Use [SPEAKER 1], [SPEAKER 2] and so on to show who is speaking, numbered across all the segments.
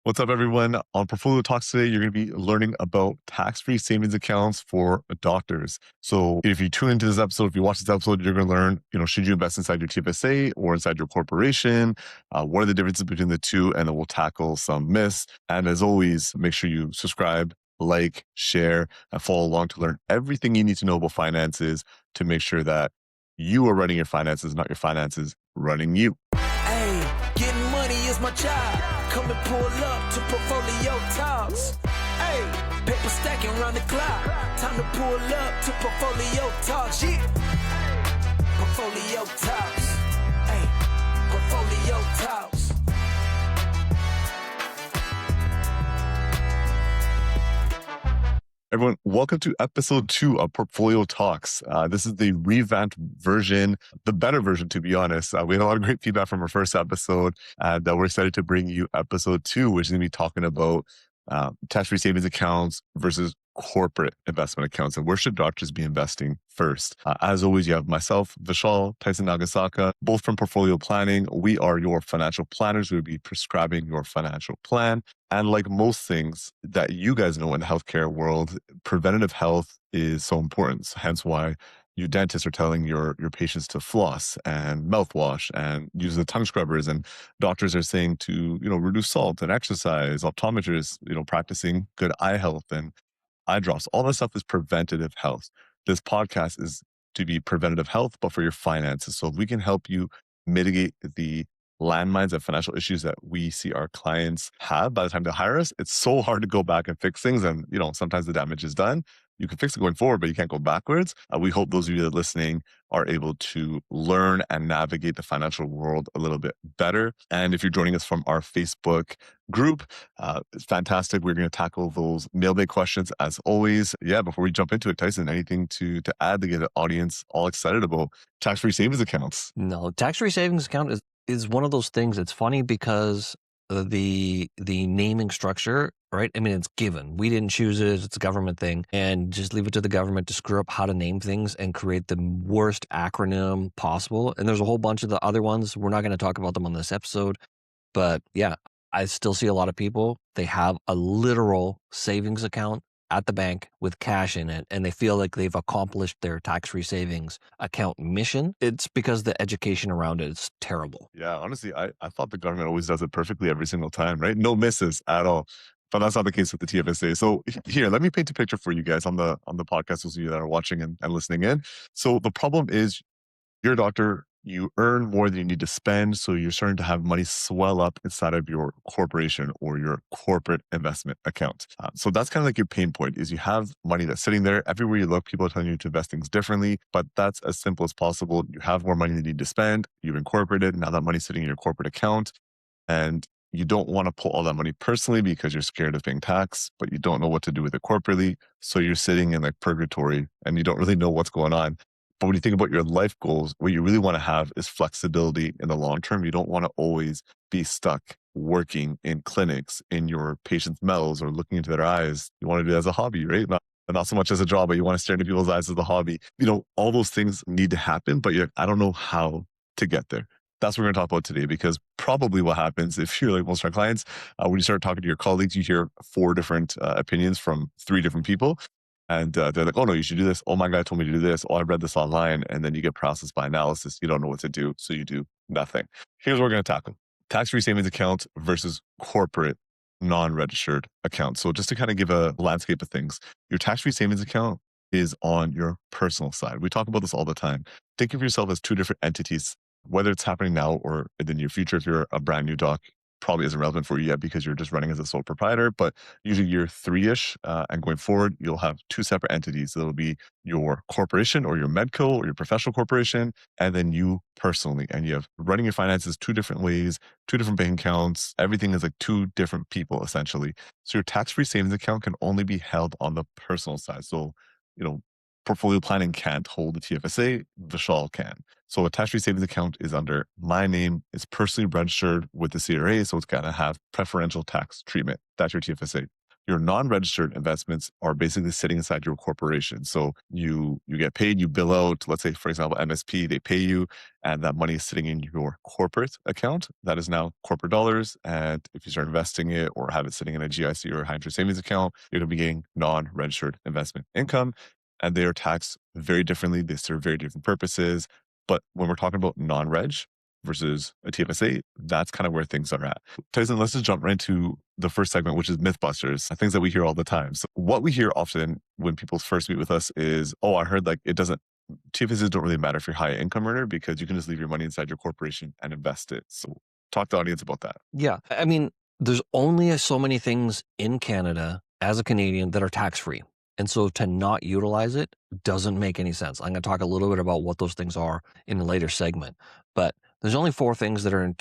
[SPEAKER 1] What's up, everyone? On Portfolio Talks today, you're going to be learning about tax-free savings accounts for doctors. So if you tune into this episode, if you watch this episode, you're going to learn, should you invest inside your TFSA or inside your corporation? What are the differences between the two? And then we'll tackle some myths. And as always, make sure you subscribe, like, share, and follow along to learn everything you need to know about finances to make sure that you are running your finances, not your finances running you.
[SPEAKER 2] Hey, getting money is my job. Come and pull up to Portfolio Talks. Hey, paper stacking round the clock. Time to pull up to Portfolio Talks. Yeah. Portfolio Talks. Hey, Portfolio Talks.
[SPEAKER 1] Everyone, welcome to episode 2 of Portfolio Talks. This is the revamped version, the better version, to be honest. We had a lot of great feedback from our first episode, and we're excited to bring you episode 2, which is going to be talking about tax-free savings accounts versus corporate investment accounts, and where should doctors be investing first. As always, you have myself, Vishal, Tyson Nagasaka, both from Portfolio Planning. We are your financial planners. We'll be prescribing your financial plan. And like most things that you guys know in the healthcare world, preventative health is so important. Hence why you dentists are telling your patients to floss and mouthwash and use the tongue scrubbers. And doctors are saying to, reduce salt and exercise. Optometrists, practicing good eye health and eye drops. All this stuff is preventative health. This podcast is to be preventative health, but for your finances. So if we can help you mitigate the landmines of financial issues that we see our clients have by the time they hire us, it's so hard to go back and fix things. And, sometimes the damage is done. You can fix it going forward, but you can't go backwards. We hope those of you that are listening are able to learn and navigate the financial world a little bit better. And if you're joining us from our Facebook group, it's fantastic. We're going to tackle those mailbag questions as always. Yeah, before we jump into it, Tyson, anything to add to get the audience all excited about tax-free savings accounts?
[SPEAKER 3] No, tax-free savings account is one of those things. It's funny because the naming structure, right? I mean, it's given. We didn't choose it. It's a government thing. And just leave it to the government to screw up how to name things and create the worst acronym possible. And there's a whole bunch of the other ones. We're not going to talk about them on this episode. But yeah, I still see a lot of people. They have a literal savings account at the bank with cash in it, and they feel like they've accomplished their tax-free savings account mission. It's because the education around it is terrible.
[SPEAKER 1] Yeah, honestly, I thought the government always does it perfectly every single time, right? No misses at all. But that's not the case with the TFSA. So here, let me paint a picture for you guys on the podcast, those of you that are watching and listening in. So the problem is you're a doctor, you earn more than you need to spend. So you're starting to have money swell up inside of your corporation or your corporate investment account. So that's kind of like your pain point is you have money that's sitting there. Everywhere you look, people are telling you to invest things differently, but that's as simple as possible. You have more money than you need to spend. You've incorporated. Now that money's sitting in your corporate account, and you don't want to pull all that money personally because you're scared of paying tax, but you don't know what to do with it corporately. So you're sitting in like purgatory and you don't really know what's going on. But when you think about your life goals, what you really want to have is flexibility in the long term. You don't want to always be stuck working in clinics, in your patients' mouths or looking into their eyes. You want to do it as a hobby, right? Not so much as a job, but you want to stare into people's eyes as a hobby. All those things need to happen, but I don't know how to get there. That's what we're going to talk about today, because probably what happens if you're like most of our clients, when you start talking to your colleagues, you hear 4 different opinions from 3 different people. And they're like, oh, no, you should do this. Oh, my guy told me to do this. Oh, I read this online. And then you get processed by analysis. You don't know what to do. So you do nothing. Here's what we're going to tackle. Tax-free savings account versus corporate non-registered account. So just to kind of give a landscape of things, your tax-free savings account is on your personal side. We talk about this all the time. Think of yourself as 2 different entities, whether it's happening now or in the near future. If you're a brand new doc, probably isn't relevant for you yet because you're just running as a sole proprietor, but usually year 3-ish and going forward, you'll have 2 separate entities. It'll be your corporation or your medco or your professional corporation, and then you personally. And you have running your finances 2 different ways, 2 different bank accounts. Everything is like 2 different people, essentially. So your tax-free savings account can only be held on the personal side. So, Portfolio Planning can't hold the TFSA, Vishal can. So a tax-free savings account is under my name. It's personally registered with the CRA, so it's going to have preferential tax treatment. That's your TFSA. Your non-registered investments are basically sitting inside your corporation. So you get paid, you bill out, let's say, for example, MSP, they pay you, and that money is sitting in your corporate account. That is now corporate dollars. And if you start investing it or have it sitting in a GIC or a high interest savings account, you're going to be getting non-registered investment income. And they are taxed very differently. They serve very different purposes. But when we're talking about non-reg versus a TFSA, that's kind of where things are at. Tyson, let's just jump right into the first segment, which is Mythbusters, things that we hear all the time. So what we hear often when people first meet with us is, oh, I heard like TFSAs don't really matter if you're high income earner because you can just leave your money inside your corporation and invest it. So talk to the audience about that.
[SPEAKER 3] Yeah. I mean, there's only so many things in Canada as a Canadian that are tax-free. And so to not utilize it doesn't make any sense. I'm going to talk a little bit about what those things are in a later segment. But there's only 4 things that are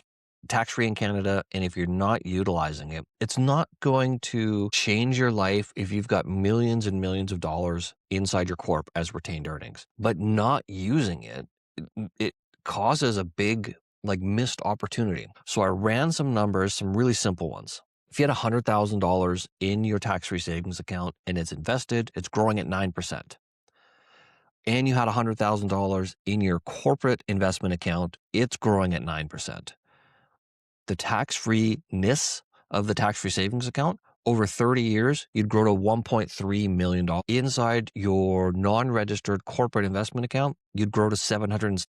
[SPEAKER 3] tax-free in Canada. And if you're not utilizing it, it's not going to change your life if you've got millions and millions of dollars inside your corp as retained earnings. But not using it causes a big missed opportunity. So I ran some numbers, some really simple ones. If you had $100,000 in your tax-free savings account and it's invested, it's growing at 9%. And you had $100,000 in your corporate investment account, it's growing at 9%. The tax-free-ness of the tax-free savings account, over 30 years, you'd grow to $1.3 million. Inside your non-registered corporate investment account, you'd grow to $700,000.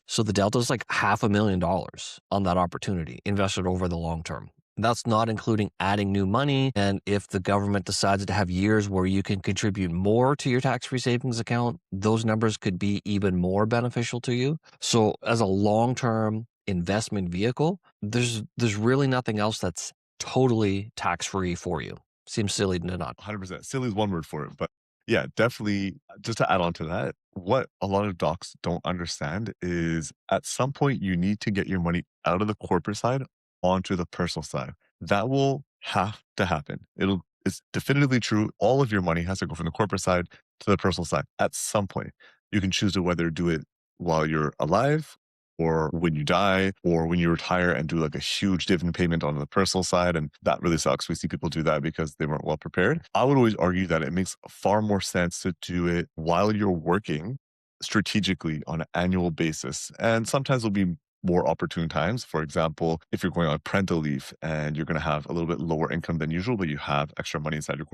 [SPEAKER 3] So the delta is like $500,000 on that opportunity invested over the long term. That's not including adding new money. And if the government decides to have years where you can contribute more to your tax-free savings account, those numbers could be even more beneficial to you. So as a long-term investment vehicle, there's really nothing else that's totally tax-free for you. Seems silly to not.
[SPEAKER 1] 100%. Silly is one word for it. But yeah, definitely, just to add on to that, what a lot of docs don't understand is at some point you need to get your money out of the corporate side onto the personal side. That will have to happen. It's definitively true. All of your money has to go from the corporate side to the personal side at some point. You can choose to whether do it while you're alive or when you die or when you retire and do like a huge dividend payment on the personal side. And that really sucks. We see people do that because they weren't well prepared. I would always argue that it makes far more sense to do it while you're working strategically on an annual basis. And sometimes it'll be more opportune times. For example, if you're going on parental leave and you're going to have a little bit lower income than usual, but you have extra money inside your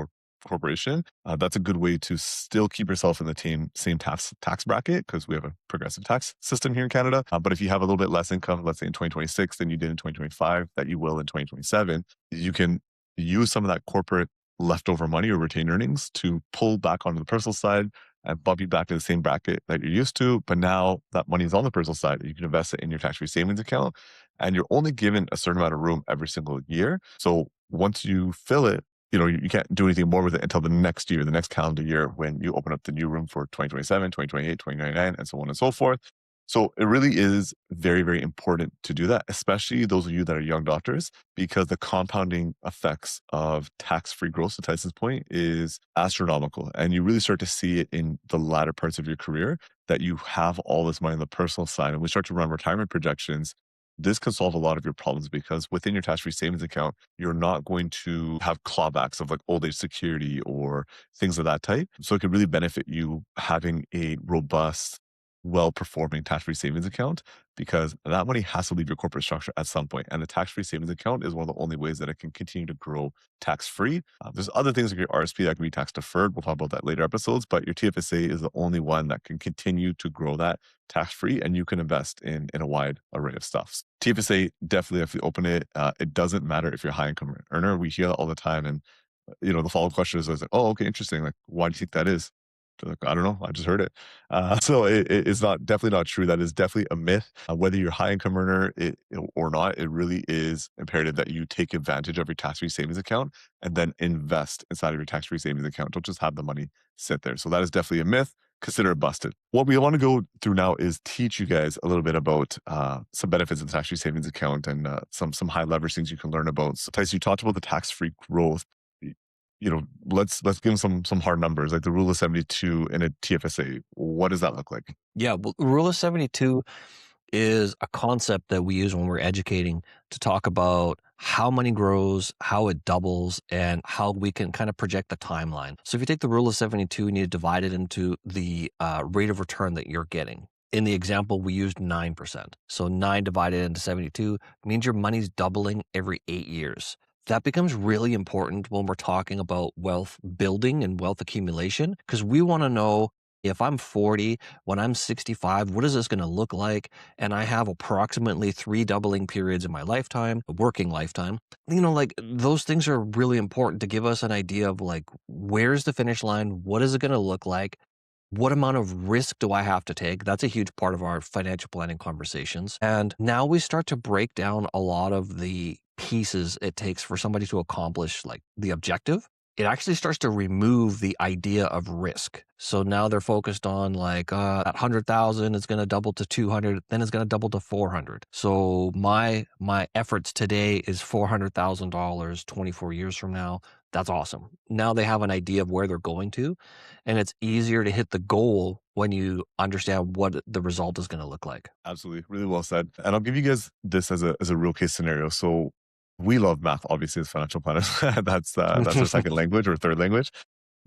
[SPEAKER 1] corporation, that's a good way to still keep yourself in the same tax bracket because we have a progressive tax system here in Canada. But if you have a little bit less income, let's say in 2026 than you did in 2025, that you will in 2027, you can use some of that corporate leftover money or retained earnings to pull back onto the personal side and bump you back to the same bracket that you're used to. But now that money is on the personal side, you can invest it in your tax-free savings account, and you're only given a certain amount of room every single year. So once you fill it, you can't do anything more with it until the next year, the next calendar year, when you open up the new room for 2027, 2028, 2029, and so on and so forth. So it really is very, very important to do that, especially those of you that are young doctors, because the compounding effects of tax-free growth, to Tyson's point, is astronomical. And you really start to see it in the latter parts of your career that you have all this money on the personal side. And we start to run retirement projections. This can solve a lot of your problems because within your tax-free savings account, you're not going to have clawbacks of like old age security or things of that type. So it could really benefit you having a robust, well-performing tax-free savings account because that money has to leave your corporate structure at some point. And the tax-free savings account is one of the only ways that it can continue to grow tax-free. There's other things like your RSP that can be tax-deferred. We'll talk about that later episodes, but your TFSA is the only one that can continue to grow that tax-free, and you can invest in a wide array of stuff. TFSA, definitely, if you open it, it doesn't matter if you're a high-income earner. We hear that all the time. And, the follow-up question is like, oh, okay, interesting. Like, why do you think that is? Like, I don't know. I just heard it. So it's definitely not true. That is definitely a myth. Whether you're a high income earner or not, it really is imperative that you take advantage of your tax-free savings account and then invest inside of your tax-free savings account. Don't just have the money sit there. So that is definitely a myth. Consider it busted. What we want to go through now is teach you guys a little bit about some benefits of the tax-free savings account and some high leverage things you can learn about. So Tyson, you talked about the tax-free growth. Let's give them some hard numbers, like the rule of 72 in a TFSA. What does that look like?
[SPEAKER 3] Yeah, well, rule of 72 is a concept that we use when we're educating to talk about how money grows, how it doubles, and how we can kind of project the timeline. So if you take the rule of 72 and you divide it into the rate of return that you're getting. In the example, we used 9%. So 9 divided into 72 means your money's doubling every 8 years. That becomes really important when we're talking about wealth building and wealth accumulation, because we want to know, if I'm 40, when I'm 65, what is this going to look like? And I have approximately 3 doubling periods in my lifetime, a working lifetime. Like those things are really important to give us an idea of like, where's the finish line? What is it going to look like? What amount of risk do I have to take? That's a huge part of our financial planning conversations. And now we start to break down a lot of the pieces it takes for somebody to accomplish like the objective. It actually starts to remove the idea of risk. So now they're focused on like that 100,000 is going to double to 200, then it's going to double to 400. So my efforts today is $400,000 24 years from now. That's awesome. Now they have an idea of where they're going to, and it's easier to hit the goal when you understand what the result is going to look like.
[SPEAKER 1] Absolutely. Really well said. And I'll give you guys this as a real case scenario. So we love math, obviously, as financial planners. That's our second language or third language.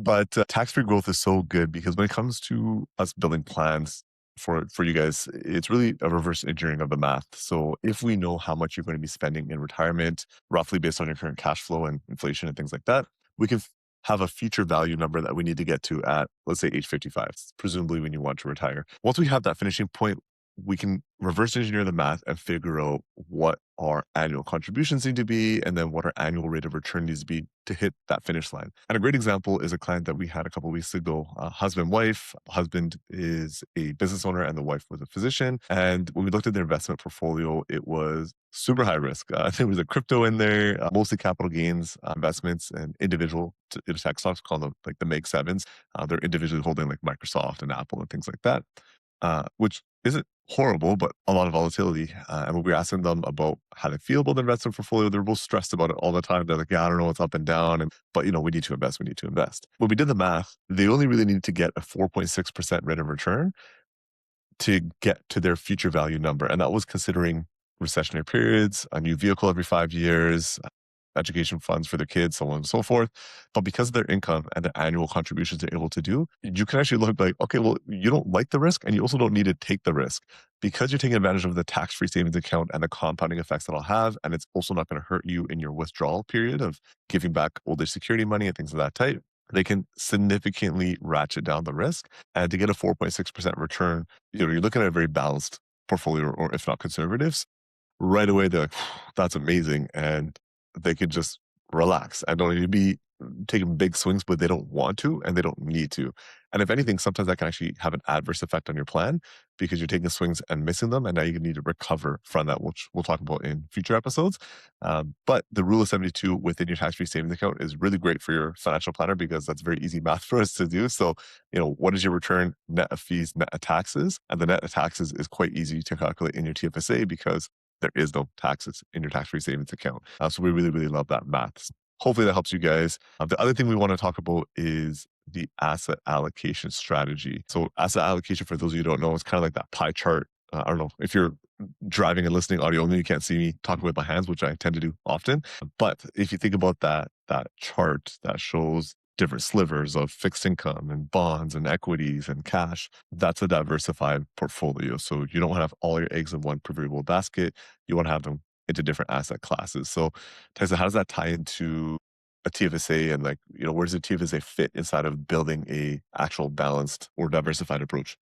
[SPEAKER 1] But tax-free growth is so good because when it comes to us building plans for you guys, it's really a reverse engineering of the math. So if we know how much you're going to be spending in retirement, roughly based on your current cash flow and inflation and things like that, we can have a future value number that we need to get to at, let's say, age 55, presumably when you want to retire. Once we have that finishing point, we can reverse engineer the math and figure out what our annual contributions need to be and then what our annual rate of return needs to be to hit that finish line. And a great example is a client that we had a couple of weeks ago, husband, wife. Husband is a business owner and the wife was a physician. And when we looked at their investment portfolio, it was super high risk. There was a crypto in there, mostly capital gains investments and individual tech stocks, called them like the Meg Sevens. They're individually holding like Microsoft and Apple and things like that, which isn't horrible, but a lot of volatility. And when we were asking them about how they feel about the investment portfolio, they're both stressed about it all the time. They're like, yeah, I don't know, it's up and down. But we need to invest. We need to invest. When we did the math, they only really needed to get a 4.6% rate of return to get to their future value number. And that was considering recessionary periods, a new vehicle every 5 years, education funds for their kids, so on and so forth. But because of their income and the annual contributions they're able to do, you can actually look like, okay, well, you don't like the risk and you also don't need to take the risk because you're taking advantage of the tax-free savings account and the compounding effects that it'll have. And it's also not going to hurt you in your withdrawal period of giving back old age security money and things of that type. They can significantly ratchet down the risk. And to get a 4.6% return, you're looking at a very balanced portfolio, or if not conservatives. Right away, they're like, that's amazing. And they could just relax. I don't need to be taking big swings, but they don't want to and they don't need to. And if anything, sometimes that can actually have an adverse effect on your plan because you're taking swings and missing them. And now you need to recover from that, which we'll talk about in future episodes. But the rule of 72 within your tax-free savings account is really great for your financial planner because that's very easy math for us to do. So, what is your return net of fees, net of taxes? And the net of taxes is quite easy to calculate in your TFSA because there is no taxes in your tax-free savings account. So we really, really love that math. Hopefully that helps you guys. The other thing we want to talk about is the asset allocation strategy. So asset allocation, for those of you who don't know, is kind of like that pie chart. I don't know if you're driving and listening audio only, you can't see me talking with my hands, which I tend to do often. But if you think about that chart that shows different slivers of fixed income and bonds and equities and cash, that's a diversified portfolio. So you don't want to have all your eggs in one proverbial basket. You want to have them into different asset classes. So Tyson, how does that tie into a TFSA and where does a TFSA fit inside of building a actual balanced or diversified approach?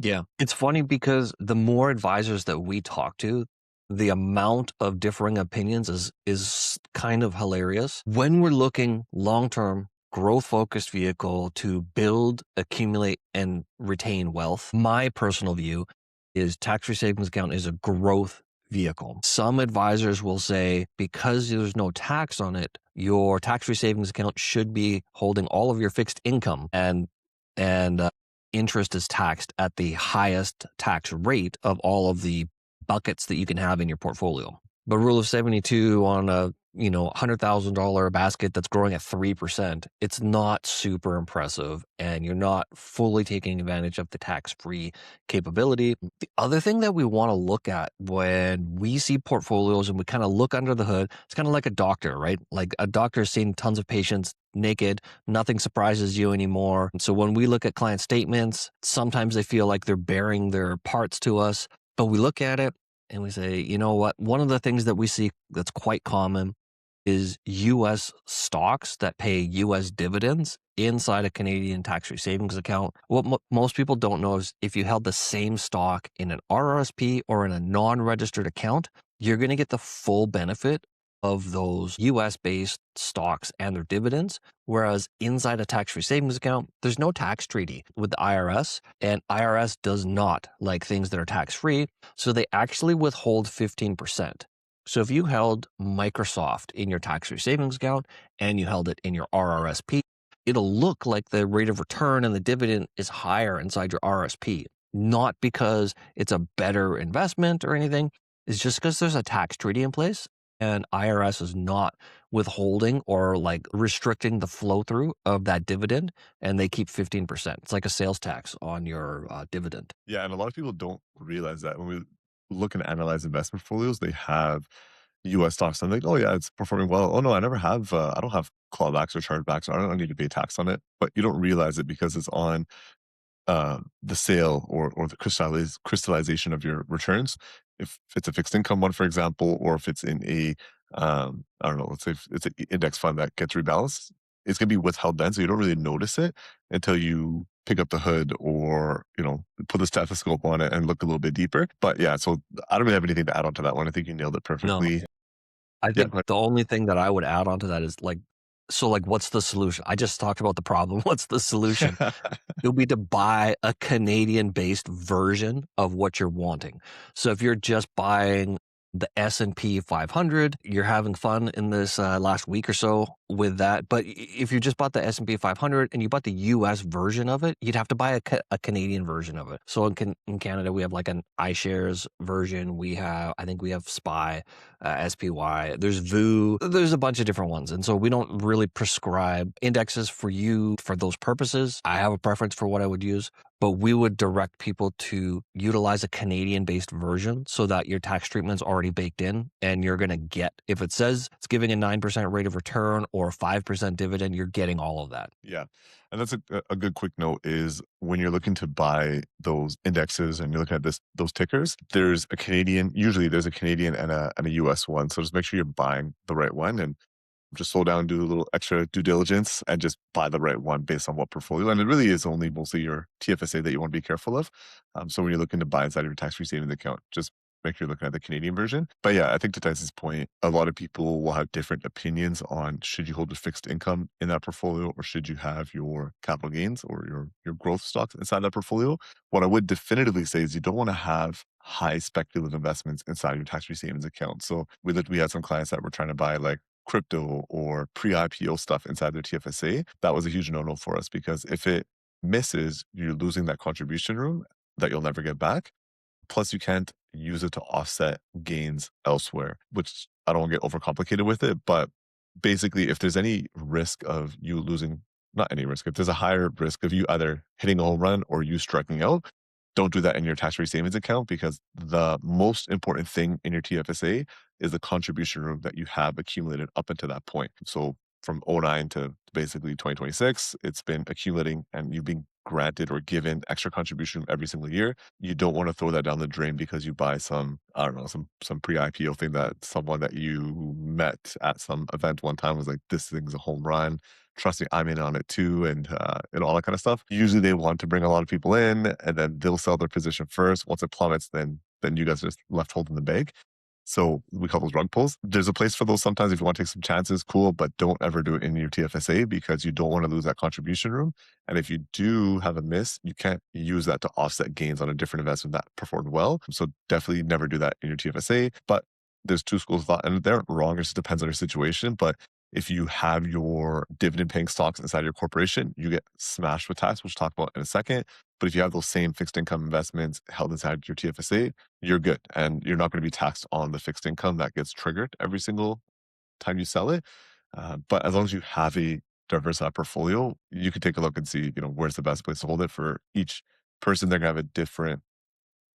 [SPEAKER 3] Yeah. It's funny because the more advisors that we talk to, the amount of differing opinions is kind of hilarious. When we're looking long-term, growth-focused vehicle to build, accumulate, and retain wealth, my personal view is tax-free savings account is a growth vehicle. Some advisors will say because there's no tax on it, your tax-free savings account should be holding all of your fixed income and interest is taxed at the highest tax rate of all of the buckets that you can have in your portfolio. But rule of 72 on a $100,000 basket that's growing at 3%, it's not super impressive and you're not fully taking advantage of the tax-free capability. The other thing that we want to look at when we see portfolios and we kind of look under the hood, it's kind of like a doctor, right? Like a doctor's seen tons of patients naked, nothing surprises you anymore. So when we look at client statements, sometimes they feel like they're bearing their parts to us, but we look at it and we say, you know what? One of the things that we see that's quite common is US stocks that pay US dividends inside a Canadian tax-free savings account. What most people don't know is if you held the same stock in an RRSP or in a non-registered account, you're going to get the full benefit of those US-based stocks and their dividends. Whereas inside a tax-free savings account, there's no tax treaty with the IRS, and IRS does not like things that are tax-free, so they actually withhold 15%. So if you held Microsoft in your tax-free savings account and you held it in your RRSP, it'll look like the rate of return and the dividend is higher inside your RRSP, not because it's a better investment or anything. It's just because there's a tax treaty in place and IRS is not withholding or like restricting the flow through of that dividend, and they keep 15%. It's like a sales tax on your dividend.
[SPEAKER 1] Yeah, and a lot of people don't realize that when we look and analyze investment portfolios, they have US stocks and they oh yeah, it's performing well. Oh no, I don't have clawbacks or chargebacks. I don't need to pay tax on it. But you don't realize it because it's on the sale or the crystallization of your returns. If it's a fixed income one, for example, or if it's in a I don't know, let's say if it's an index fund that gets rebalanced, it's gonna be withheld then, so you don't really notice it until you pick up the hood or put the stethoscope on it and look a little bit deeper. But yeah, so I don't really have anything to add on to that one. I think you nailed it
[SPEAKER 3] No,
[SPEAKER 1] perfectly.
[SPEAKER 3] I
[SPEAKER 1] Yeah,
[SPEAKER 3] think the only thing that I would add on to that is like, so like, what's the solution? I just talked about the problem. What's the solution? It'll be to buy a Canadian-based version of what you're wanting. So if you're just buying the S&P 500, you're having fun in this last week or so with that. But if you just bought the S&P 500 and you bought the US version of it, you'd have to buy a Canadian version of it. So in Canada, we have like an iShares version. I think we have SPY, SPY. There's VOO. There's a bunch of different ones. And so we don't really prescribe indexes for you for those purposes. I have a preference for what I would use, but we would direct people to utilize a Canadian-based version so that your tax treatment's already baked in and you're going to get, if it says it's giving a 9% rate of return or a 5% dividend, you're getting all of that.
[SPEAKER 1] yeah. And that's a good quick note is when you're looking to buy those indexes and you're looking at those tickers, usually there's a Canadian and a US one. So just make sure you're buying the right one and just slow down, do a little extra due diligence, and just buy the right one based on what portfolio. And it really is only mostly your TFSA that you want to be careful of. So when you're looking to buy inside of your tax-free savings account, just make sure you're looking at the Canadian version. But yeah, I think to Tyson's point, a lot of people will have different opinions on should you hold a fixed income in that portfolio or should you have your capital gains or your growth stocks inside that portfolio. What I would definitively say is you don't want to have high speculative investments inside your tax-free savings account. So we had some clients that were trying to buy like crypto or pre-IPO stuff inside their TFSA. That was a huge no-no for us because if it misses, you're losing that contribution room that you'll never get back. Plus, you can't use it to offset gains elsewhere, which I don't want to get overcomplicated with it. But basically, if there's any risk of you losing, not any risk, if there's a higher risk of you either hitting a home run or you striking out, don't do that in your tax-free savings account because the most important thing in your TFSA is the contribution room that you have accumulated up until that point. So from '09 to basically 2026, it's been accumulating and you've been granted or given extra contribution every single year. You don't want to throw that down the drain because you buy I don't know, some pre-IPO thing that someone that you met at some event one time was like, this thing's a home run. Trust me, I'm in on it too, and all that kind of stuff. Usually they want to bring a lot of people in and then they'll sell their position first. Once it plummets, then you guys are just left holding the bag. So we call those rug pulls. There's a place for those sometimes if you want to take some chances, cool, but don't ever do it in your TFSA because you don't want to lose that contribution room. And if you do have a miss, you can't use that to offset gains on a different investment that performed well. So definitely never do that in your TFSA. But there's two schools of thought, and they aren't wrong. It just depends on your situation. But if you have your dividend paying stocks inside your corporation, you get smashed with tax, which we'll talk about in a second. But if you have those same fixed income investments held inside your TFSA, you're good. And you're not going to be taxed on the fixed income that gets triggered every single time you sell it. But as long as you have a diversified portfolio, you can take a look and see, where's the best place to hold it for each person. They're gonna have a different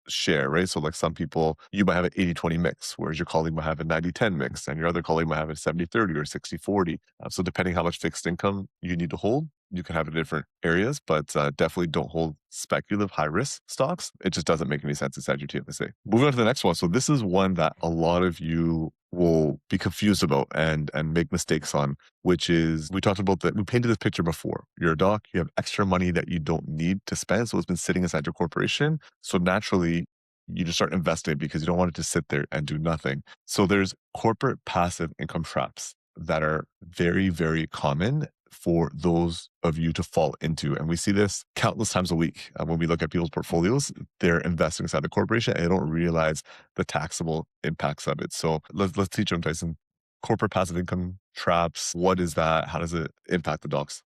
[SPEAKER 1] share, right? So like some people, you might have an 80-20 mix, whereas your colleague might have a 90-10 mix, and your other colleague might have a 70-30 or 60-40. So depending how much fixed income you need to hold, you can have it in different areas, but definitely don't hold speculative high risk stocks. It just doesn't make any sense inside your TFSA. Moving on to the next one. So this is one that a lot of you will be confused about and make mistakes on, which is, we talked about that. We painted this picture before. You're a doc, you have extra money that you don't need to spend. So it's been sitting inside your corporation. So naturally, you just start investing because you don't want it to sit there and do nothing. So there's corporate passive income traps that are very, very common for those of you to fall into. And we see this countless times a week when we look at people's portfolios. They're investing inside the corporation and they don't realize the taxable impacts of it. So let's teach them, Tyson. Corporate passive income traps. What is that? How does it impact the docs?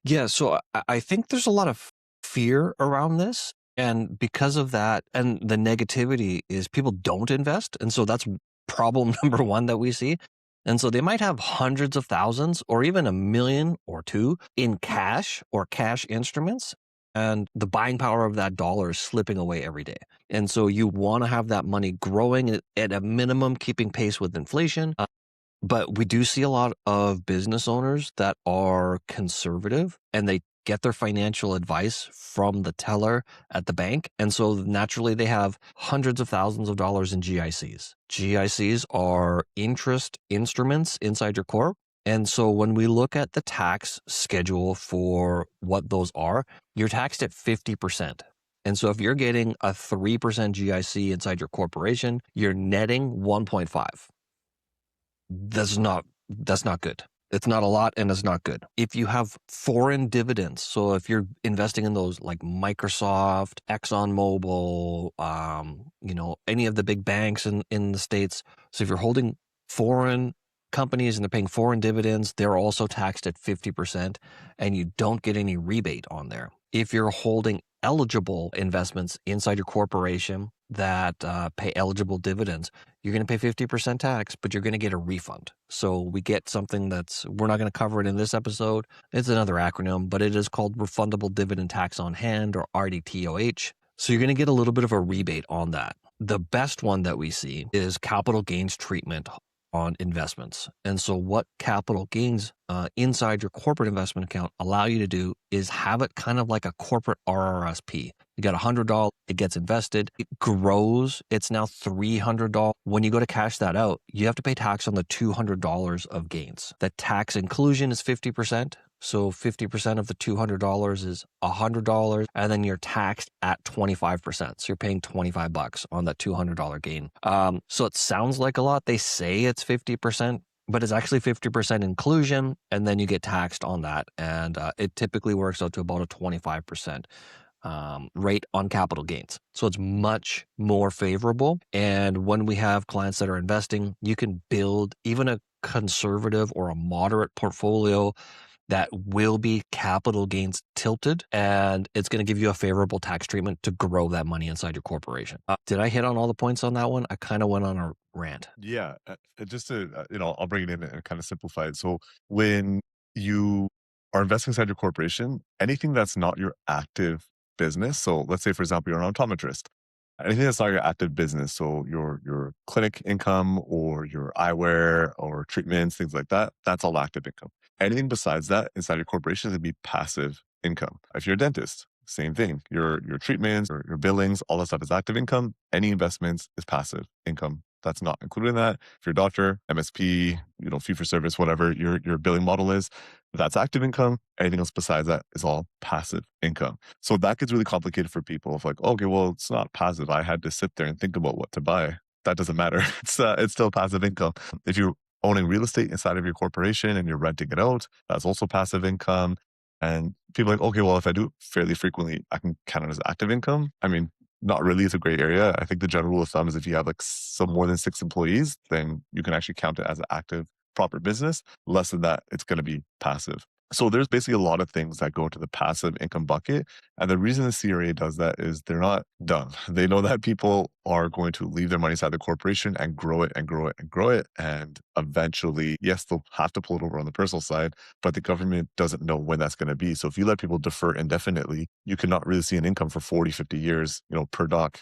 [SPEAKER 3] Yeah, so I think there's a lot of fear around this. And because of that, and the negativity is people don't invest. And so that's problem number one that we see. And so they might have hundreds of thousands or even $1 million or $2 million in cash or cash instruments. And the buying power of that dollar is slipping away every day. And so you want to have that money growing at a minimum, keeping pace with inflation. But we do see a lot of business owners that are conservative and they get their financial advice from the teller at the bank. And so naturally they have hundreds of thousands of dollars in GICs. GICs are interest instruments inside your corp. And so when we look at the tax schedule for what those are, you're taxed at 50%. And so if you're getting a 3% GIC inside your corporation, you're netting 1.5. That's not good. It's not a lot and it's not good. If you have foreign dividends, so if you're investing in those like Microsoft, ExxonMobil, any of the big banks in the States. So if you're holding foreign companies and they're paying foreign dividends, they're also taxed at 50% and you don't get any rebate on there. If you're holding eligible investments inside your corporation that pay eligible dividends, you're going to pay 50% tax, but you're going to get a refund. So we get something we're not going to cover it in this episode. It's another acronym, but it is called refundable dividend tax on hand, or RDTOH. So you're going to get a little bit of a rebate on that. The best one that we see is capital gains treatment on investments. And so what capital gains inside your corporate investment account allow you to do is have it kind of like a corporate RRSP. You got $100, it gets invested, it grows, it's now $300. When you go to cash that out, you have to pay tax on the $200 of gains. The tax inclusion is 50%. So 50% of the $200 is $100, and then you're taxed at 25%. So you're paying $25 on that $200 gain. So it sounds like a lot. They say it's 50%, but it's actually 50% inclusion, and then you get taxed on that. And it typically works out to about a 25% rate on capital gains. So it's much more favorable. And when we have clients that are investing, you can build even a conservative or a moderate portfolio that will be capital gains tilted, and it's going to give you a favorable tax treatment to grow that money inside your corporation. Did I hit on all the points on that one? I kind of went on a rant.
[SPEAKER 1] Yeah, just to, I'll bring it in and kind of simplify it. So when you are investing inside your corporation, anything that's not your active business. So let's say, for example, you're an optometrist. Anything that's not your active business, so your clinic income or your eyewear or treatments, things like that, that's all active income. Anything besides that inside your corporation is going to be passive income. If you're a dentist, same thing. Your treatments or your billings, all that stuff is active income. Any investments is passive income. That's not included in that. If you're a doctor, MSP, fee for service, whatever your billing model is, that's active income. Anything else besides that is all passive income. So that gets really complicated for people of like, okay, well, it's not passive. I had to sit there and think about what to buy. That doesn't matter. It's still passive income. If you're owning real estate inside of your corporation and you're renting it out, that's also passive income. And people are like, okay, well, if I do it fairly frequently, I can count it as active income. I mean, not really. It's a gray area. I think the general rule of thumb is if you have like some more than 6 employees, then you can actually count it as an active proper business. Less than that, it's going to be passive. So there's basically a lot of things that go into the passive income bucket. And the reason the CRA does that is they're not dumb. They know that people are going to leave their money inside the corporation and grow it and grow it and grow it. And eventually, yes, they'll have to pull it over on the personal side, but the government doesn't know when that's going to be. So if you let people defer indefinitely, you cannot really see an income for 40, 50 years, per doc,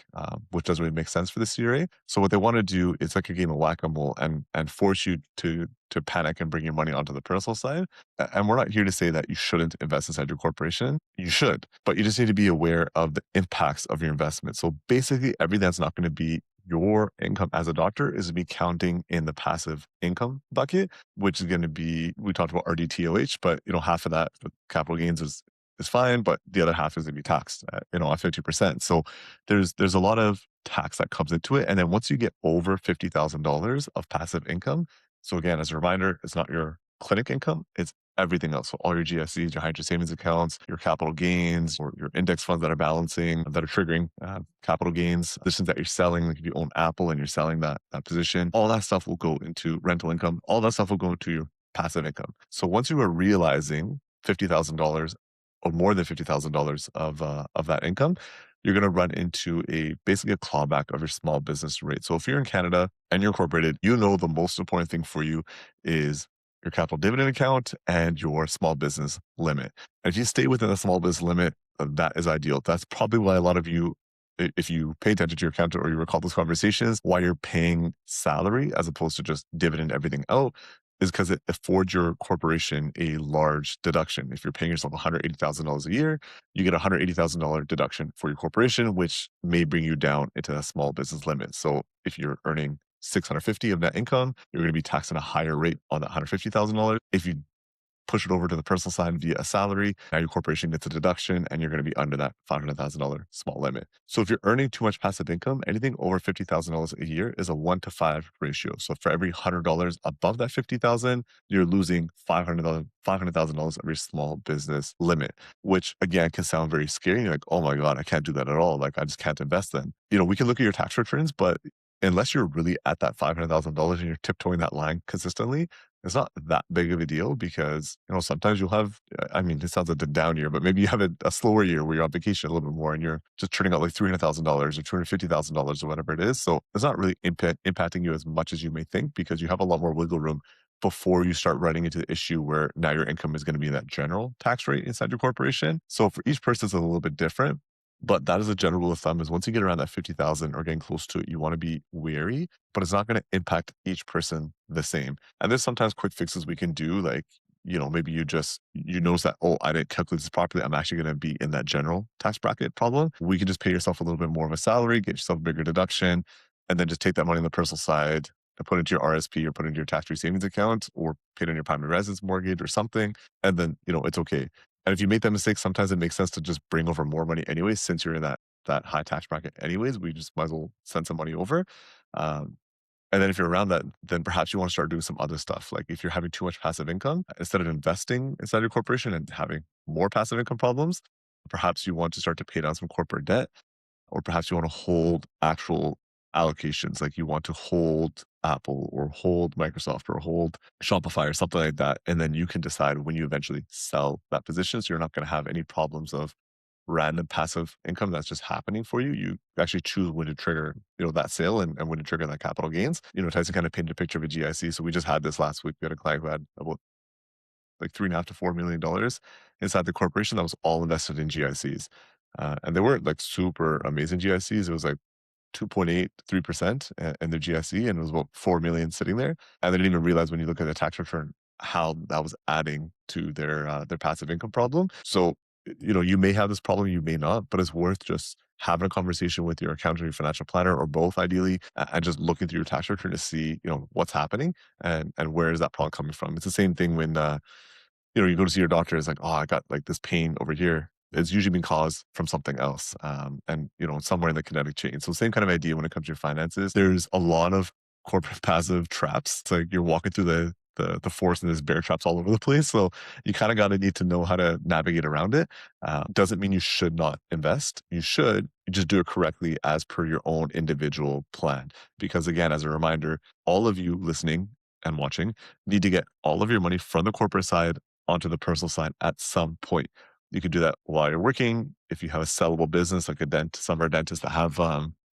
[SPEAKER 1] which doesn't really make sense for the CRA. So what they want to do is like a game of whack-a-mole and force you to panic and bring your money onto the personal side. And we're not here to say that you shouldn't invest inside your corporation. You should, but you just need to be aware of the impacts of your investment. So basically, everything that's not going to be your income as a doctor is to be counting in the passive income bucket, which is going to be, we talked about RDTOH, but half of that with capital gains is fine, but the other half is going to be taxed at 50%. So there's a lot of tax that comes into it. And then once you get over $50,000 of passive income, so again, as a reminder, it's not your clinic income, it's everything else. So all your GSCs, your high interest savings accounts, your capital gains, or your index funds that are balancing, that are triggering capital gains, positions that you're selling, like if you own Apple and you're selling that position, all that stuff will go into rental income. All that stuff will go into your passive income. So once you are realizing $50,000 or more than $50,000 of that income, you're going to run into basically a clawback of your small business rate. So if you're in Canada and you're incorporated, the most important thing for you is your capital dividend account and your small business limit. And if you stay within the small business limit, that is ideal. That's probably why a lot of you, if you pay attention to your accountant or you recall those conversations, why you're paying salary as opposed to just dividend everything out, is because it affords your corporation a large deduction. If you're paying yourself $180,000 a year, you get a $180,000 deduction for your corporation, which may bring you down into a small business limit. So if you're earning 650 of net income, you're going to be taxed at a higher rate on that $150,000. If you push it over to the personal side via a salary, now your corporation gets a deduction and you're going to be under that $500,000 small limit. So if you're earning too much passive income, anything over $50,000 a year is a 1-to-5 ratio. So for every $100 above that $50,000, you're losing $500,000 of your small business limit, which again can sound very scary. You're like, oh my God, I can't do that at all. Like I just can't invest then. We can look at your tax returns, but unless you're really at that $500,000 and you're tiptoeing that line consistently, it's not that big of a deal because, sometimes you'll have, it sounds like a down year, but maybe you have a slower year where you're on vacation a little bit more and you're just turning out like $300,000 or $250,000 or whatever it is. So it's not really impacting you as much as you may think because you have a lot more wiggle room before you start running into the issue where now your income is going to be that general tax rate inside your corporation. So for each person, it's a little bit different. But that is a general rule of thumb is once you get around that 50,000 or getting close to it, you want to be wary, but it's not going to impact each person the same. And there's sometimes quick fixes we can do. Like, maybe you notice that, oh, I didn't calculate this properly. I'm actually going to be in that general tax bracket problem. We can just pay yourself a little bit more of a salary, get yourself a bigger deduction, and then just take that money on the personal side and put it into your RSP or put it into your tax-free savings account or pay it on your primary residence mortgage or something. And then, it's okay. And if you make that mistake, sometimes it makes sense to just bring over more money anyways, since you're in that high tax bracket anyways, we just might as well send some money over. And then if you're around that, then perhaps you want to start doing some other stuff. Like if you're having too much passive income, instead of investing inside your corporation and having more passive income problems, perhaps you want to start to pay down some corporate debt, or perhaps you want to hold actual allocations, like you want to hold Apple or hold Microsoft or hold Shopify or something like that. And then you can decide when you eventually sell that position. So you're not going to have any problems of random passive income that's just happening for you. You actually choose when to trigger, that sale and when to trigger that capital gains. Tyson kind of painted a picture of a GIC. So we just had this last week. We had a client who had about like $3.5 to $4 million inside the corporation that was all invested in GICs. And they weren't like super amazing GICs. It was like 2.8, 3% in their GSE, and it was about 4 million sitting there. And they didn't even realize when you look at the tax return how that was adding to their passive income problem. So, you may have this problem, you may not, but it's worth just having a conversation with your accountant or your financial planner or both ideally, and just looking through your tax return to see, what's happening and where is that problem coming from. It's the same thing when, you go to see your doctor, it's like, oh, I got like this pain over here. It's usually been caused from something else, and somewhere in the kinetic chain. So same kind of idea when it comes to your finances. There's a lot of corporate passive traps. It's like you're walking through the forest and there's bear traps all over the place. So you kind of need to know how to navigate around it. Doesn't mean you should not invest. You should. You just do it correctly as per your own individual plan. Because again, as a reminder, all of you listening and watching need to get all of your money from the corporate side onto the personal side at some point. You could do that while you're working. If you have a sellable business, like a dentist, some of our dentists that have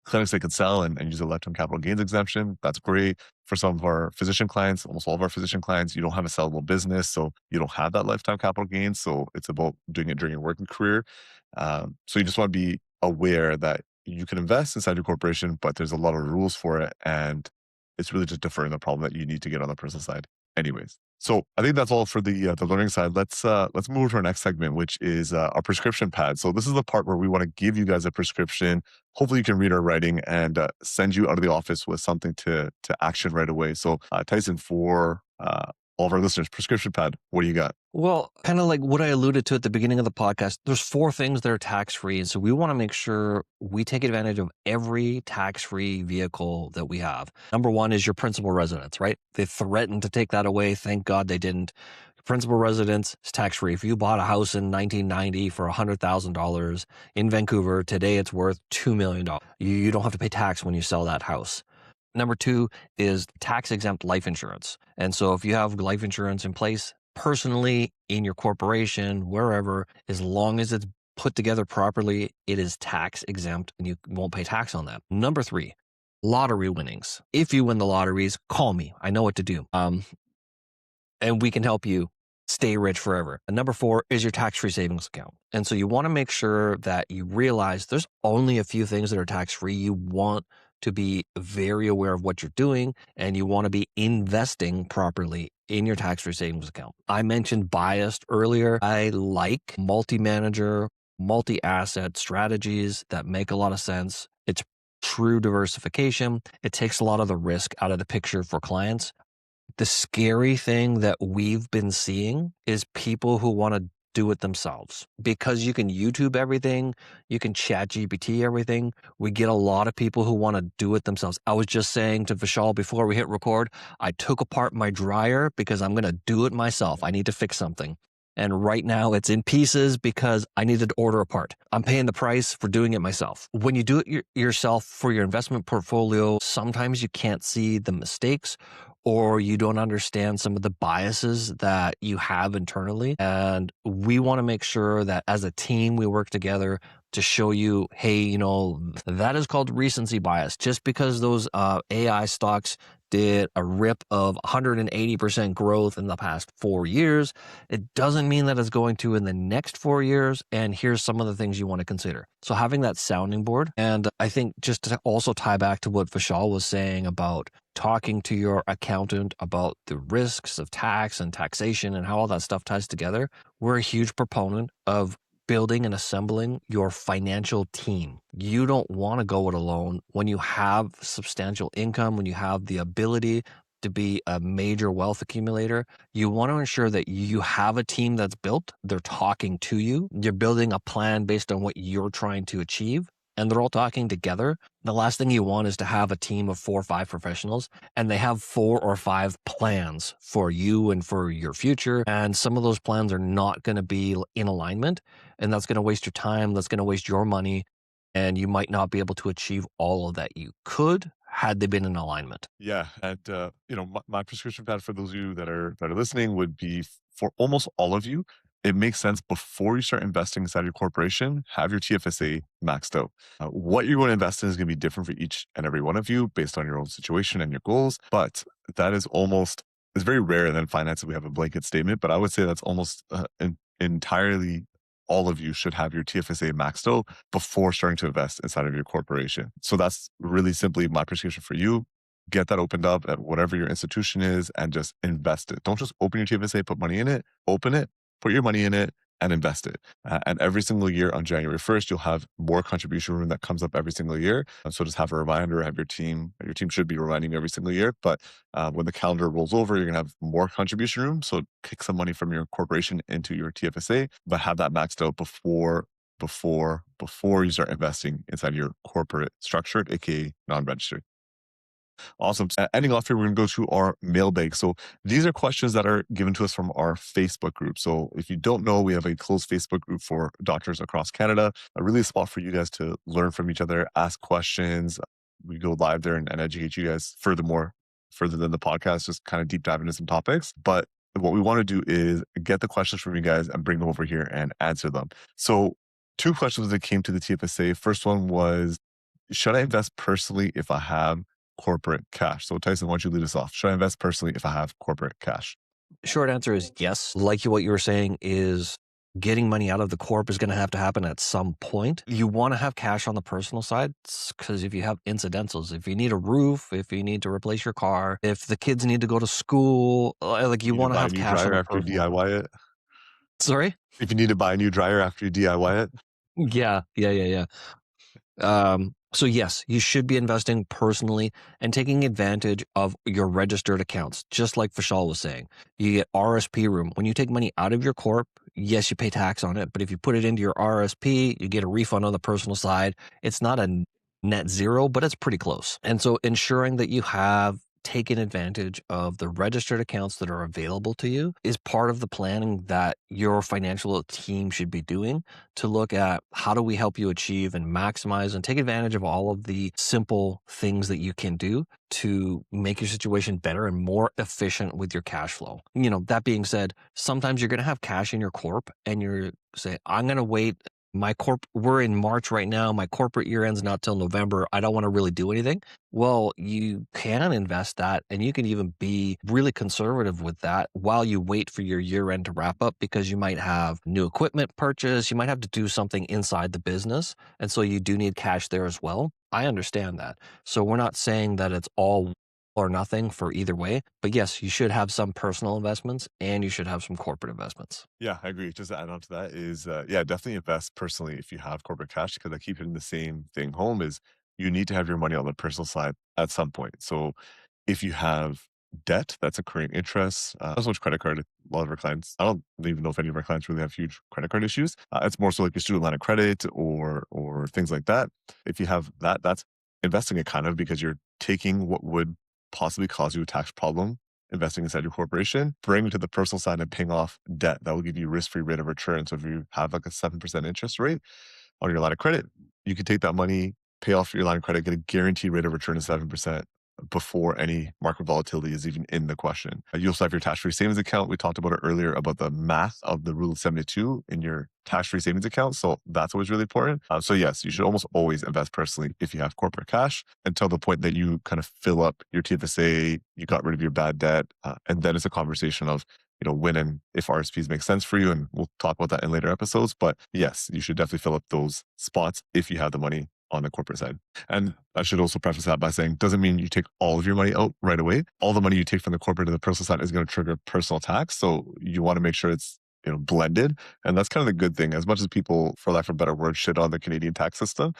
[SPEAKER 1] clinics they can sell and use a lifetime capital gains exemption, that's great. For some of our physician clients, almost all of our physician clients, you don't have a sellable business, so you don't have that lifetime capital gains. So it's about doing it during your working career. So you just want to be aware that you can invest inside your corporation, but there's a lot of rules for it, and it's really just deferring the problem that you need to get on the personal side. Anyways, so I think that's all for the learning side. Let's move to our next segment, which is our prescription pad. So this is the part where we want to give you guys a prescription. Hopefully, you can read our writing and send you out of the office with something to action right away. So Tyson, for all of our listeners, prescription pad, what do you got?
[SPEAKER 3] Well, kind of like what I alluded to at the beginning of the podcast, there's 4 things that are tax-free. And so we want to make sure we take advantage of every tax-free vehicle that we have. Number 1 is your principal residence, right? They threatened to take that away. Thank God they didn't. Principal residence is tax-free. If you bought a house in 1990 for $100,000 in Vancouver, today it's worth $2 million. You don't have to pay tax when you sell that house. Number 2 is tax-exempt life insurance. And so if you have life insurance in place personally, in your corporation, wherever, as long as it's put together properly, it is tax-exempt and you won't pay tax on that. Number 3, lottery winnings. If you win the lotteries, call me. I know what to do. And we can help you stay rich forever. And number 4 is your tax-free savings account. And so you want to make sure that you realize there's only a few things that are tax-free. You want to be very aware of what you're doing, and you want to be investing properly in your tax-free savings account. I mentioned biased earlier. I like multi-manager, multi-asset strategies that make a lot of sense. It's true diversification. It takes a lot of the risk out of the picture for clients. The scary thing that we've been seeing is people who want to do it themselves, because you can YouTube everything, you can chat GPT everything. We get a lot of people who want to do it themselves. I was just saying to Vishal before we hit record, I took apart my dryer because I'm going to do it myself. I need to fix something. And right now it's in pieces because I needed to order a part. I'm paying the price for doing it myself. When you do it yourself for your investment portfolio, sometimes you can't see the mistakes, or you don't understand some of the biases that you have internally. And we want to make sure that as a team, we work together to show you, hey, that is called recency bias. Just because those AI stocks did a rip of 180% growth in the past 4 years, it doesn't mean that it's going to in the next 4 years. And here's some of the things you want to consider. So having that sounding board, and I think just to also tie back to what Vishal was saying about talking to your accountant about the risks of tax and taxation and how all that stuff ties together, we're a huge proponent of building and assembling your financial team. You don't want to go it alone. When you have substantial income, when you have the ability to be a major wealth accumulator, you want to ensure that you have a team that's built. They're talking to you. You're building a plan based on what you're trying to achieve, and they're all talking together. The last thing you want is to have a team of 4 or 5 professionals and they have 4 or 5 plans for you and for your future. And some of those plans are not going to be in alignment, and that's going to waste your time. That's going to waste your money. And you might not be able to achieve all of that you could had they been in alignment.
[SPEAKER 1] Yeah, and my prescription pad for those of you that are listening would be for almost all of you. It makes sense before you start investing inside your corporation, have your TFSA maxed out. What you're going to invest in is going to be different for each and every one of you based on your own situation and your goals. But that is it's very rare in finance that we have a blanket statement, but I would say that's almost entirely all of you should have your TFSA maxed out before starting to invest inside of your corporation. So that's really simply my prescription for you. Get that opened up at whatever your institution is and just invest it. Don't just open your TFSA, put money in it, open it, put your money in it, and invest it. And every single year on January 1st, you'll have more contribution room that comes up every single year. So just have a reminder, have your team should be reminding you every single year. But when the calendar rolls over, you're going to have more contribution room. So kick some money from your corporation into your TFSA, but have that maxed out before you start investing inside your corporate structured, aka non-registered. Awesome. Ending off here, we're going to go to our mailbag. So these are questions that are given to us from our Facebook group. So if you don't know, we have a closed Facebook group for doctors across Canada, a really spot for you guys to learn from each other, ask questions. We go live there and educate you guys further than the podcast, just kind of deep dive into some topics. But what we want to do is get the questions from you guys and bring them over here and answer them. So, two questions that came to the TFSA. First one was, should I invest personally if I have corporate cash? So, Tyson, why don't you lead us off? Should I invest personally if I have corporate cash?
[SPEAKER 3] Short answer is yes. Like what you were saying is getting money out of the corp is going to happen at some point. You want to have cash on the personal side because if you have incidentals, if you need a roof, if you need to replace your car, if the kids need to go to school, like you
[SPEAKER 1] You need to
[SPEAKER 3] want to
[SPEAKER 1] buy a
[SPEAKER 3] have
[SPEAKER 1] new
[SPEAKER 3] cash on
[SPEAKER 1] dryer
[SPEAKER 3] the
[SPEAKER 1] after you
[SPEAKER 3] personal side.
[SPEAKER 1] DIY it.
[SPEAKER 3] Sorry?
[SPEAKER 1] If you need to buy a new dryer after you DIY it.
[SPEAKER 3] Yeah. So yes, you should be investing personally and taking advantage of your registered accounts, just like Vishal was saying. You get RSP room. When you take money out of your corp, yes, you pay tax on it, but if you put it into your RSP, you get a refund on the personal side. It's not a net zero, but it's pretty close. And so ensuring that you have taken advantage of the registered accounts that are available to you is part of the planning that your financial team should be doing to look at how do we help you achieve and maximize and take advantage of all of the simple things that you can do to make your situation better and more efficient with your cash flow. That being said, sometimes you're going to have cash in your corp and you're saying, I'm going to wait. We're in March right now. My corporate year ends not till November. I don't want to really do anything. Well, you can invest that and you can even be really conservative with that while you wait for your year end to wrap up because you might have new equipment purchase. You might have to do something inside the business. And so you do need cash there as well. I understand that. So we're not saying that it's all or nothing for either way. But yes, you should have some personal investments and you should have some corporate investments.
[SPEAKER 1] Yeah, I agree. Just to add on to that is, yeah, definitely invest personally if you have corporate cash because I keep hitting the same thing home is you need to have your money on the personal side at some point. So if you have debt that's accruing interest, not so much credit card. A lot of our clients, I don't even know if any of our clients really have huge credit card issues. It's more so like your student line of credit or things like that. If you have that, that's investing it kind of because you're taking what would possibly cause you a tax problem investing inside your corporation, bring it to the personal side and paying off debt. That will give you risk-free rate of return. So if you have like a 7% interest rate on your line of credit, you can take that money, pay off your line of credit, get a guaranteed rate of return of 7% before any market volatility is even in the question. You also have your tax-free savings account. We talked about it earlier about the math of the rule of 72 in your tax-free savings account. So that's always really important. So yes, you should almost always invest personally if you have corporate cash until the point that you kind of fill up your TFSA, you got rid of your bad debt, and then it's a conversation of when and if RSPs make sense for you. And we'll talk about that in later episodes. But yes, you should definitely fill up those spots if you have the money on the corporate side. And I should also preface that by saying, doesn't mean you take all of your money out right away. All the money you take from the corporate to the personal side is going to trigger personal tax. So you want to make sure it's blended. And that's kind of the good thing. As much as people, for lack of a better word, shit on the Canadian tax system,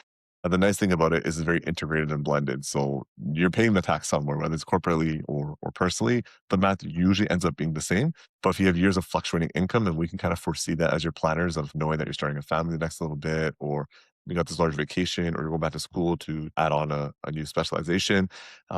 [SPEAKER 1] the nice thing about it is it's very integrated and blended. So you're paying the tax somewhere, whether it's corporately or personally. The math usually ends up being the same. But if you have years of fluctuating income, and we can kind of foresee that as your planners of knowing that you're starting a family the next little bit, or you got this large vacation, or you're going back to school to add on a new specialization.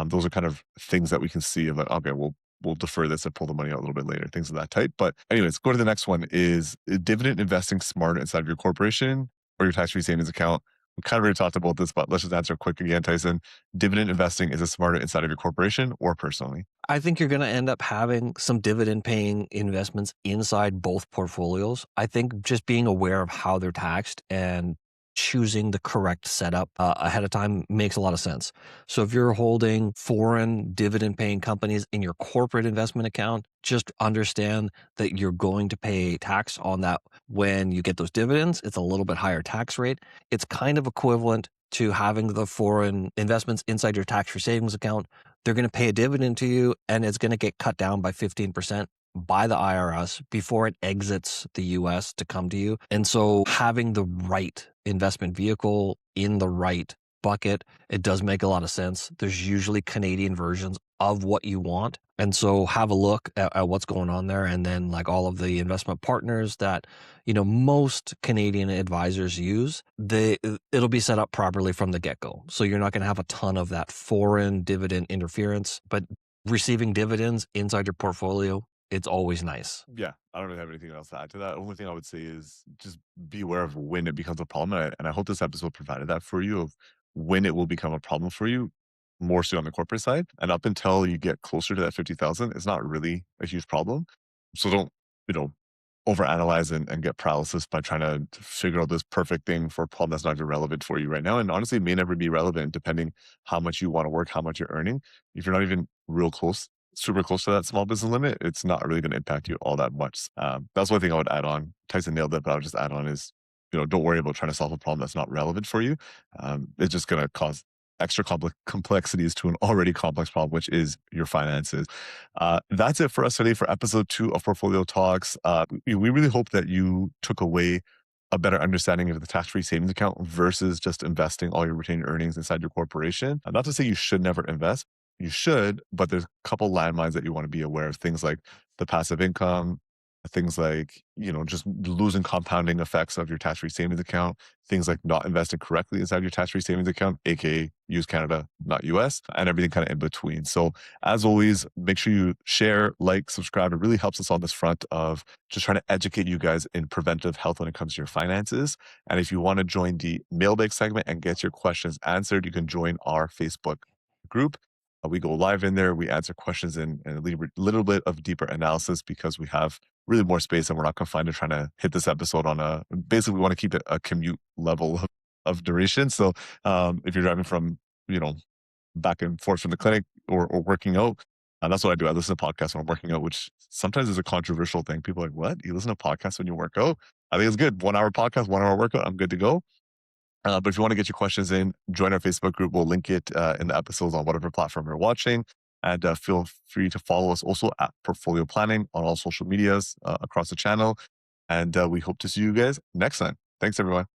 [SPEAKER 1] Those are kind of things that we can see of like, okay, we'll defer this and pull the money out a little bit later, things of that type. But anyways, go to the next one is dividend investing smarter inside of your corporation or your tax-free savings account. We kind of already talked about this, but let's just answer quick again, Tyson. Dividend investing, is it smarter inside of your corporation or personally?
[SPEAKER 3] I think you're going to end up having some dividend paying investments inside both portfolios. I think just being aware of how they're taxed and choosing the correct setup ahead of time makes a lot of sense. So if you're holding foreign dividend paying companies in your corporate investment account, just understand that you're going to pay tax on that when you get those dividends. It's a little bit higher tax rate. It's kind of equivalent to having the foreign investments inside your tax-free savings account. They're going to pay a dividend to you and it's going to get cut down by 15% by the IRS before it exits the US to come to you. And so having the right investment vehicle in the right bucket, it does make a lot of sense. There's usually Canadian versions of what you want. And so have a look at what's going on there. And then like all of the investment partners that, most Canadian advisors use, it'll be set up properly from the get-go. So you're not going to have a ton of that foreign dividend interference, but receiving dividends inside your portfolio, it's always nice.
[SPEAKER 1] Yeah, I don't really have anything else to add to that. Only thing I would say is just be aware of when it becomes a problem. And I hope this episode provided that for you of when it will become a problem for you, more so on the corporate side. And up until you get closer to that 50,000, it's not really a huge problem. So don't, you know, overanalyze and get paralysis by trying to figure out this perfect thing for a problem that's not even relevant for you right now. And honestly, it may never be relevant depending how much you want to work, how much you're earning. If you're not even real close, super close to that small business limit, it's not really going to impact you all that much. That's one thing I would add on. Tyson nailed it, but I would just add on is, don't worry about trying to solve a problem that's not relevant for you. It's just going to cause extra complexities to an already complex problem, which is your finances. That's it for us today for episode 2 of Portfolio Talks. We really hope that you took away a better understanding of the tax-free savings account versus just investing all your retained earnings inside your corporation. Not to say you should never invest. You should, but there's a couple landmines that you want to be aware of. Things like the passive income, things like, just losing compounding effects of your tax-free savings account, things like not investing correctly inside your tax-free savings account, aka use Canada, not US, and everything kind of in between. So as always, make sure you share, like, subscribe. It really helps us on this front of just trying to educate you guys in preventive health when it comes to your finances. And if you want to join the mailbag segment and get your questions answered, you can join our Facebook group. We go live in there. We answer questions and a little bit of deeper analysis because we have really more space and we're not confined to trying to hit this episode on basically we want to keep it a commute level of duration. So if you're driving from, back and forth from the clinic or working out, that's what I do. I listen to podcasts when I'm working out, which sometimes is a controversial thing. People are like, what? You listen to podcasts when you work out? I think it's good. 1 hour podcast, 1 hour workout. I'm good to go. But if you want to get your questions in, join our Facebook group. We'll link it in the episodes on whatever platform you're watching. And feel free to follow us also at Portfolio Planning on all social medias across the channel. And we hope to see you guys next time. Thanks, everyone.